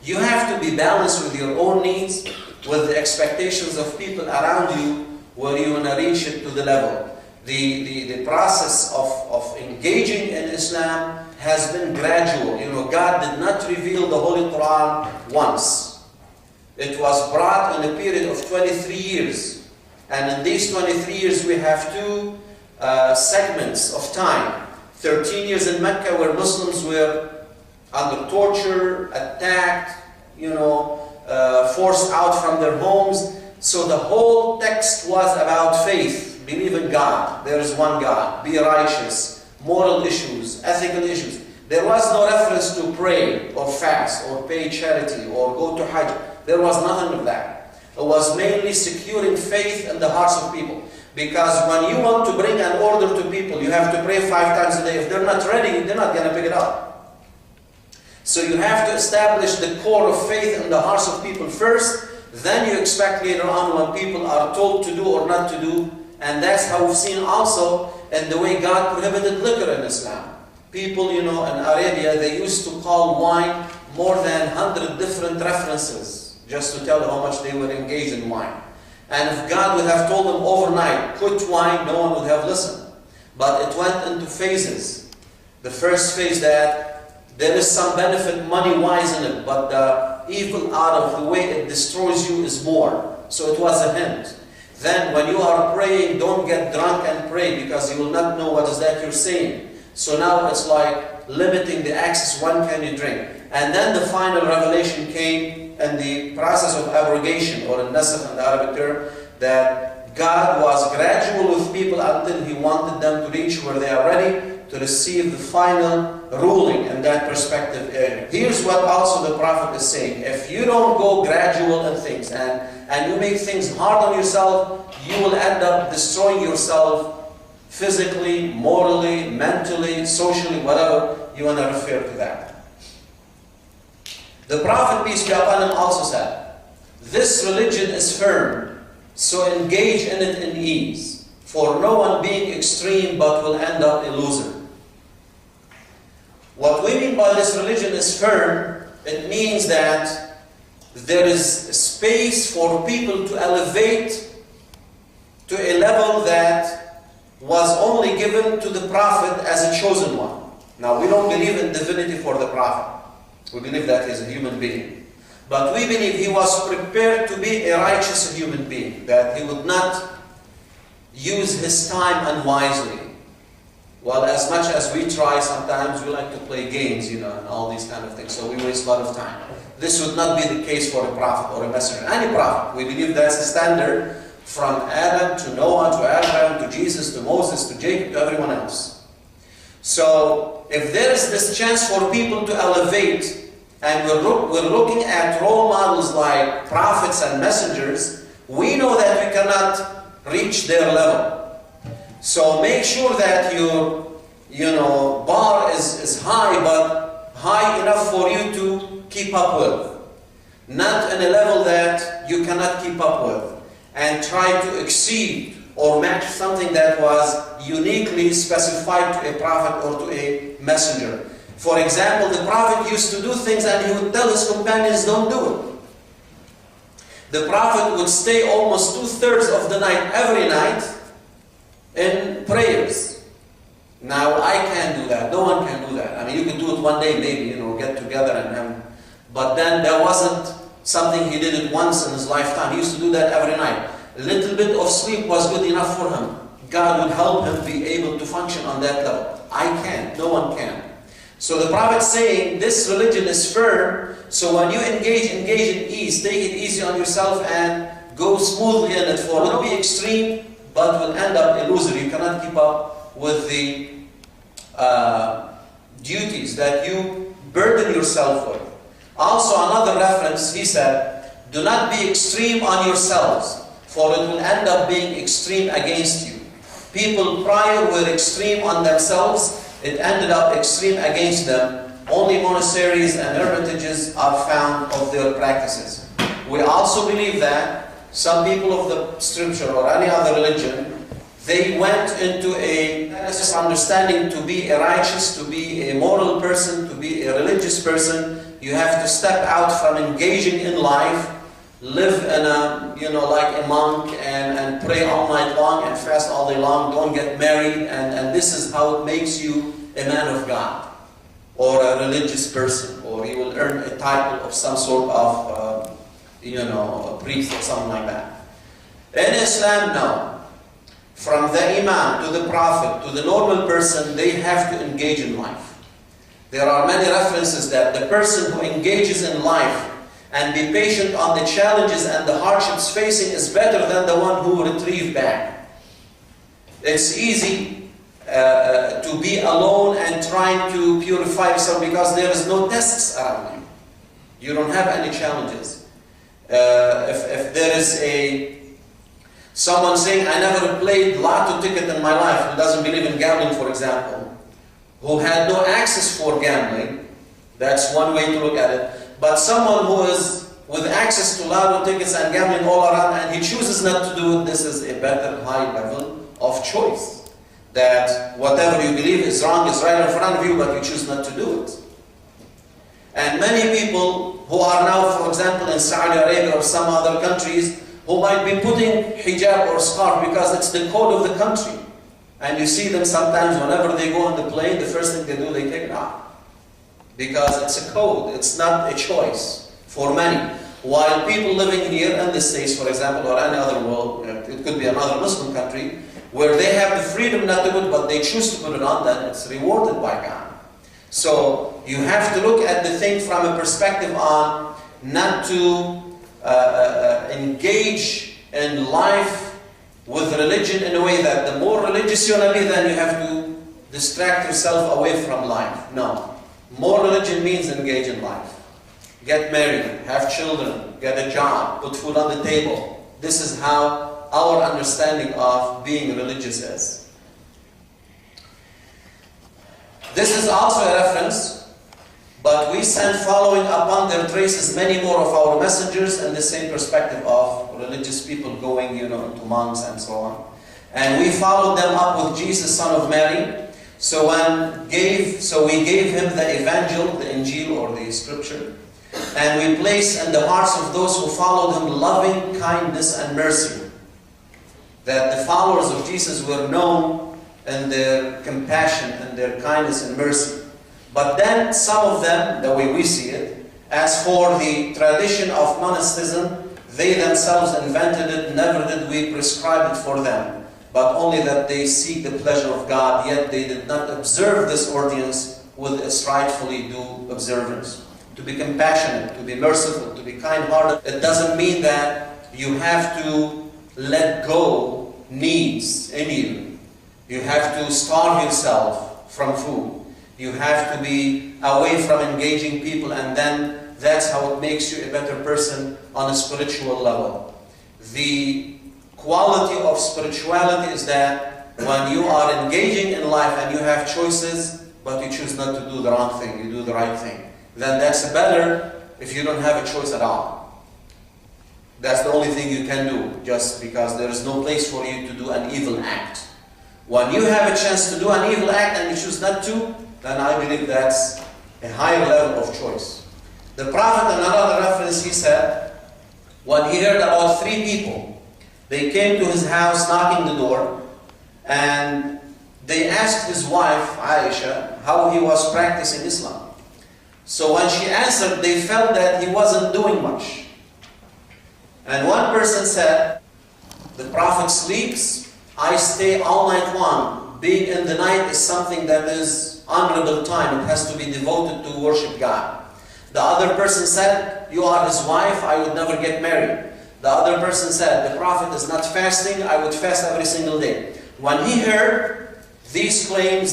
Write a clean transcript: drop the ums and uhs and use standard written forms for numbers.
You have to be balanced with your own needs, with the expectations of people around you, where you want to reach it to the level. The process of engaging in Islam has been gradual. You know, God did not reveal the Holy Quran once. It was brought in a period of 23 years. And in these 23 years we have two segments of time. 13 years in Mecca, where Muslims were under torture, attacked, forced out from their homes. So the whole text was about faith. Believe in God. There is one God. Be righteous. Moral issues, ethical issues. There was no reference to pray or fast or pay charity or go to Hajj. There was nothing of that. It was mainly securing faith in the hearts of people. Because when you want to bring an order to people, you have to pray 5 times a day. If they're not ready, they're not going to pick it up. So you have to establish the core of faith in the hearts of people first. Then you expect later on when people are told to do or not to do. And that's how we've seen also in the way God prohibited liquor in Islam. People, in Arabia, they used to call wine more than 100 different references just to tell how much they were engaged in wine. And if God would have told them overnight, quit wine, no one would have listened. But it went into phases. The first phase that there is some benefit money-wise in it, but the evil out of the way it destroys you is more. So it was a hint. Then when you are praying, don't get drunk and pray, because you will not know what is that you're saying. So now it's like limiting the access, when can you drink. And then the final revelation came in the process of abrogation, or nasakh in the Arabic term, that God was gradual with people until He wanted them to reach where they are ready to receive the final ruling in that perspective area. Here's what also the Prophet is saying. If you don't go gradual in things and you make things hard on yourself, you will end up destroying yourself physically, morally, mentally, socially, whatever you want to refer to that. The Prophet, peace be upon him, also said, this religion is firm, so engage in it in ease, for no one being extreme but will end up a loser. What we mean by this religion is firm, it means that there is space for people to elevate to a level that was only given to the Prophet as a chosen one. Now, we don't believe in divinity for the Prophet. We believe that he is a human being. But we believe he was prepared to be a righteous human being, that he would not use his time unwisely. Well, as much as we try, sometimes we like to play games, and all these kind of things, so we waste a lot of time. This would not be the case for a prophet or a messenger. Any prophet, we believe that's the standard from Adam to Noah to Abraham to Jesus to Moses to Jacob to everyone else. So, if there is this chance for people to elevate, and we're looking at role models like prophets and messengers, we know that we cannot reach their level. So make sure that your bar is high, but high enough for you to keep up with. Not in a level that you cannot keep up with. And try to exceed or match something that was uniquely specified to a prophet or to a messenger. For example, the Prophet used to do things and he would tell his companions, don't do it. The Prophet would stay almost 2/3 of the night, every night, in prayers. Now, I can't do that. No one can do that. I mean, you could do it one day, maybe, get together but then there wasn't something he did it once in his lifetime. He used to do that every night. A little bit of sleep was good enough for him. God would help him be able to function on that level. I can't. No one can. So the Prophet saying, this religion is firm, so when you engage in ease, take it easy on yourself and go smoothly in it, for it will be extreme, but will end up a loser. You cannot keep up with the duties that you burden yourself with. Also another reference, he said, do not be extreme on yourselves, for it will end up being extreme against you. People prior were extreme on themselves, it ended up extreme against them. Only monasteries and hermitages are found of their practices. We also believe that some people of the scripture or any other religion, they went into a understanding to be a righteous, to be a moral person, to be a religious person, You have to step out from engaging in life, live in a, like a monk and pray all night long and fast all day long, don't get married, and this is how it makes you a man of God or a religious person, or you will earn a title of some sort of, a priest or something like that. In Islam, no. From the Imam to the Prophet to the normal person, they have to engage in life. There are many references that the person who engages in life and be patient on the challenges and the hardships facing is better than the one who retrieve back. It's easy to be alone and trying to purify yourself because there is no tests around you. You don't have any challenges. If there is someone saying, I never played lotto ticket in my life, who doesn't believe in gambling, for example, who had no access for gambling, that's one way to look at it. But someone who is with access to lotto tickets and gambling all around and he chooses not to do it, this is a better high level of choice. That whatever you believe is wrong is right in front of you, but you choose not to do it. And many people who are now, for example, in Saudi Arabia or some other countries, who might be putting hijab or scarf because it's the code of the country. And you see them sometimes whenever they go on the plane, the first thing they do, they take it off. Because it's a code, it's not a choice for many. While people living here in the States, for example, or any other world, it could be another Muslim country, where they have the freedom not to do it, but they choose to put it on, then it's rewarded by God. So you have to look at the thing from a perspective on not to engage in life with religion in a way that the more religious you want to be, then you have to distract yourself away from life. No. More religion means engage in life. Get married, have children, get a job, put food on the table. This is how our understanding of being religious is. This is also a reference, but we sent following upon their traces many more of our messengers in the same perspective of religious people going, into monks and so on. And we followed them up with Jesus, son of Mary. So we gave him the evangel, the Injil or the scripture, and we placed in the hearts of those who followed him loving kindness and mercy. That the followers of Jesus were known in their compassion and their kindness and mercy. But then some of them, the way we see it, as for the tradition of monasticism, they themselves invented it, never did we prescribe it for them, but only that they seek the pleasure of God, yet they did not observe this ordinance with its rightfully due observance. To be compassionate, to be merciful, to be kind-hearted, it doesn't mean that you have to let go needs in you. You have to starve yourself from food. You have to be away from engaging people, and then that's how it makes you a better person on a spiritual level. The quality of spirituality is that when you are engaging in life and you have choices, but you choose not to do the wrong thing, you do the right thing, then that's better if you don't have a choice at all. That's the only thing you can do, just because there is no place for you to do an evil act. When you have a chance to do an evil act and you choose not to, then I believe that's a higher level of choice. The Prophet, in another reference, he said, when he heard about 3 people, they came to his house knocking the door, and they asked his wife, Aisha, how he was practicing Islam. So when she answered, they felt that he wasn't doing much. And one person said, the Prophet sleeps, I stay all night long. Being in the night is something that is honorable time. It has to be devoted to worship God. The other person said, you are his wife, I would never get married. The other person said, the Prophet is not fasting, I would fast every single day. When he heard these claims,